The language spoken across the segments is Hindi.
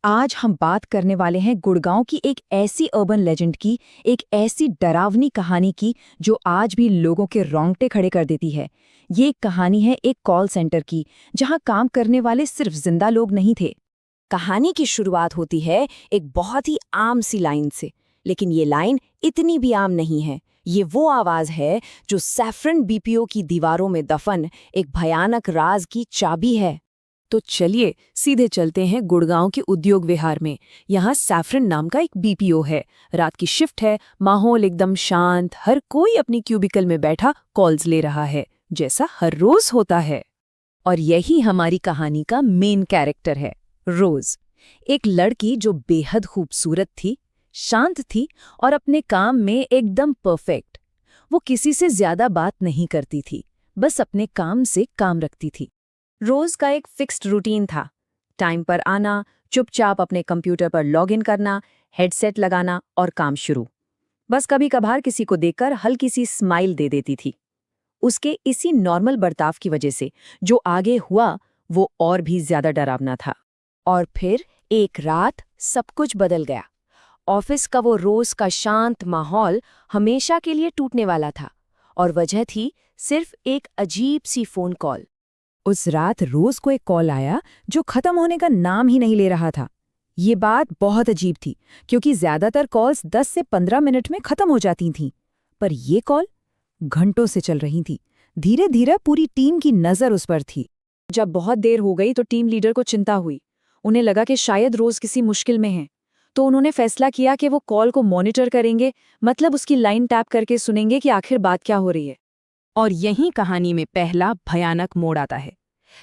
आज हम बात करने वाले हैं गुड़गांव की एक ऐसी अर्बन लेजेंड की, एक ऐसी डरावनी कहानी की जो आज भी लोगों के रोंगटे खड़े कर देती है। ये एक कहानी है एक कॉल सेंटर की, जहां काम करने वाले सिर्फ जिंदा लोग नहीं थे। कहानी की शुरुआत होती है एक बहुत ही आम सी लाइन से, लेकिन ये लाइन इतनी भी आम नहीं है। ये वो आवाज है जो सैफरन बीपीओ की दीवारों में दफन एक भयानक राज की चाबी है। तो चलिए सीधे चलते हैं गुड़गांव के उद्योग विहार में। यहाँ सैफरन नाम का एक बीपीओ है। रात की शिफ्ट है, माहौल एकदम शांत, हर कोई अपनी क्यूबिकल में बैठा कॉल्स ले रहा है, जैसा हर रोज होता है। और यही हमारी कहानी का मेन कैरेक्टर है, रोज। एक लड़की जो बेहद खूबसूरत थी, शांत थी और अपने काम में एकदम परफेक्ट। वो किसी से ज्यादा बात नहीं करती थी, बस अपने काम से काम रखती थी। रोज का एक फिक्स्ड रूटीन था। टाइम पर आना, चुपचाप अपने कंप्यूटर पर लॉगिन करना, हेडसेट लगाना और काम शुरू। बस कभी कभार किसी को देखकर हल्की सी स्माइल दे देती थी। उसके इसी नॉर्मल बर्ताव की वजह से जो आगे हुआ वो और भी ज्यादा डरावना था। और फिर एक रात सब कुछ बदल गया। ऑफिस का वो रोज का शांत माहौल हमेशा के लिए टूटने वाला था, और वजह थी सिर्फ एक अजीब सी फोन कॉल। उस रात रोज को एक कॉल आया जो खत्म होने का नाम ही नहीं ले रहा था। ये बात बहुत अजीब थी, क्योंकि ज्यादातर कॉल्स 10 से 15 मिनट में खत्म हो जाती थीं, पर ये कॉल घंटों से चल रही थी। धीरे धीरे पूरी टीम की नजर उस पर थी। जब बहुत देर हो गई तो टीम लीडर को चिंता हुई। उन्हें लगा कि शायद रोज किसी मुश्किल में है, तो उन्होंने फैसला किया कि वो कॉल को मॉनिटर करेंगे, मतलब उसकी लाइन टैप करके सुनेंगे कि आखिर बात क्या हो रही है। और यहीं कहानी में पहला भयानक मोड़ आता है।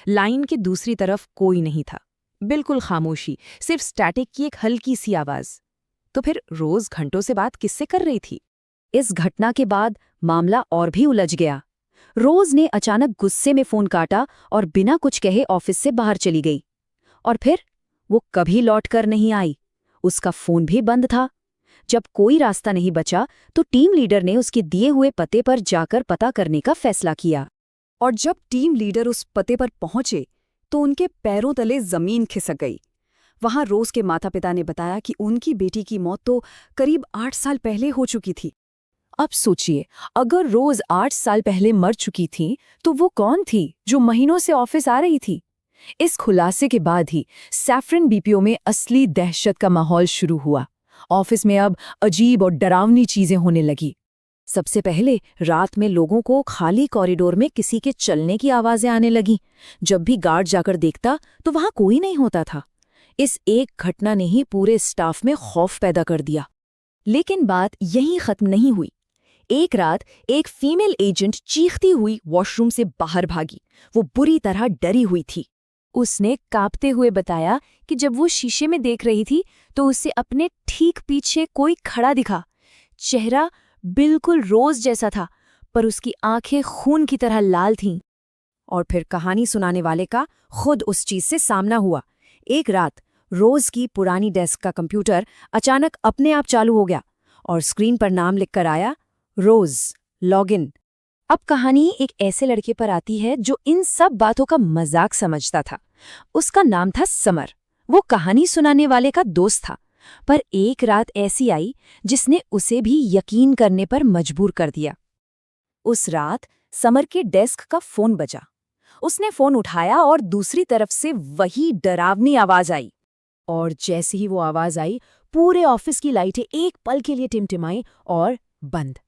लाइन के दूसरी तरफ कोई नहीं था, बिल्कुल खामोशी, सिर्फ स्टैटिक की एक हल्की सी आवाज। तो फिर रोज घंटों से बात किससे कर रही थी? इस घटना के बाद मामला और भी उलझ गया। रोज ने अचानक गुस्से में फोन काटा और बिना कुछ कहे ऑफिस से बाहर चली गई। और फिर वो कभी लौटकर नहीं आई। उसका फोन भी बंद था। जब कोई रास्ता नहीं बचा तो टीम लीडर ने उसके दिए हुए पते पर जाकर पता करने का फैसला किया। और जब टीम लीडर उस पते पर पहुंचे तो उनके पैरों तले जमीन खिसक गई। वहां रोज के माता पिता ने बताया कि उनकी बेटी की मौत तो करीब 8 साल पहले हो चुकी थी। अब सोचिए, अगर रोज 8 साल पहले मर चुकी थी तो वो कौन थी जो महीनों से ऑफिस आ रही थी? इस खुलासे के बाद ही सैफरन बीपीओ में असली दहशत का माहौल शुरू हुआ। ऑफिस में अब अजीब और डरावनी चीजें होने लगी। सबसे पहले रात में लोगों को खाली कॉरिडोर में किसी के चलने की आवाजें आने लगी। जब भी गार्ड जाकर देखता तो वहां कोई नहीं होता था। इस एक घटना ने ही पूरे स्टाफ में खौफ पैदा कर दिया। लेकिन बात यहीं खत्म नहीं हुई। एक रात एक फीमेल एजेंट चीखती हुई वॉशरूम से बाहर भागी। वो बुरी तरह डरी हुई थी। उसने कांपते हुए बताया कि जब वो शीशे में देख रही थी तो उसे अपने ठीक पीछे कोई खड़ा दिखा। चेहरा बिल्कुल रोज जैसा था, पर उसकी आंखें खून की तरह लाल थीं। और फिर कहानी सुनाने वाले का खुद उस चीज से सामना हुआ। एक रात रोज की पुरानी डेस्क का कंप्यूटर अचानक अपने आप चालू हो गया और स्क्रीन पर नाम लिखकर आया, रोज लॉगिन। अब कहानी एक ऐसे लड़के पर आती है जो इन सब बातों का मजाक समझता था। उसका नाम था समर। वो कहानी सुनाने वाले का दोस्त था, पर एक रात ऐसी आई जिसने उसे भी यकीन करने पर मजबूर कर दिया। उस रात समर के डेस्क का फोन बजा। उसने फोन उठाया और दूसरी तरफ से वही डरावनी आवाज आई। और जैसे ही वो आवाज आई, पूरे ऑफिस की लाइटें एक पल के लिए टिमटिमाई और बंद।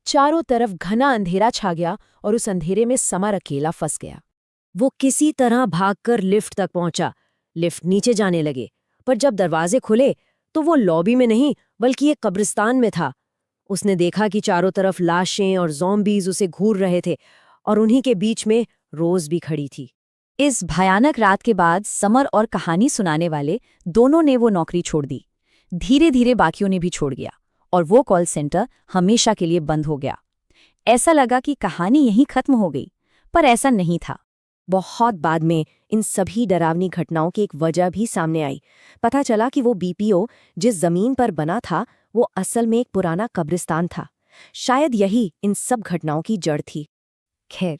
चारों तरफ घना अंधेरा छा गया और उस अंधेरे में समर अकेला फंस गया। वो किसी तरह भागकर लिफ्ट तक पहुंचा। लिफ्ट नीचे जाने लगे, पर जब दरवाजे खुले तो वो लॉबी में नहीं बल्कि एक कब्रिस्तान में था। उसने देखा कि चारों तरफ लाशें और ज़ॉम्बीज उसे घूर रहे थे, और उन्हीं के बीच में रोज भी खड़ी थी। इस भयानक रात के बाद समर और कहानी सुनाने वाले दोनों ने वो नौकरी छोड़ दी। धीरे धीरे बाकियों ने भी छोड़ दिया और वो कॉल सेंटर हमेशा के लिए बंद हो गया। ऐसा लगा कि कहानी यहीं खत्म हो गई, पर ऐसा नहीं था। बहुत बाद में इन सभी डरावनी घटनाओं की एक वजह भी सामने आई। पता चला कि वो बीपीओ जिस जमीन पर बना था वो असल में एक पुराना कब्रिस्तान था। शायद यही इन सब घटनाओं की जड़ थी। खैर,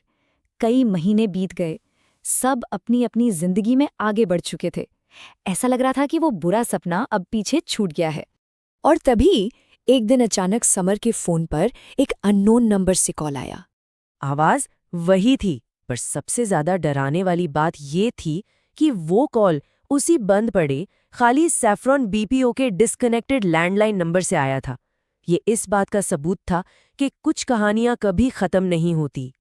कई महीने बीत गए। सब अपनी अपनी जिंदगी में आगे बढ़ चुके थे। ऐसा लग रहा था कि वो बुरा सपना अब पीछे छूट गया है। और तभी एक दिन अचानक समर के फोन पर एक अननोन नंबर से कॉल आया। आवाज वही थी, पर सबसे ज्यादा डराने वाली बात ये थी कि वो कॉल उसी बंद पड़े खाली सैफ्रॉन बीपीओ के डिस्कनेक्टेड लैंडलाइन नंबर से आया था। ये इस बात का सबूत था कि कुछ कहानियां कभी खत्म नहीं होती,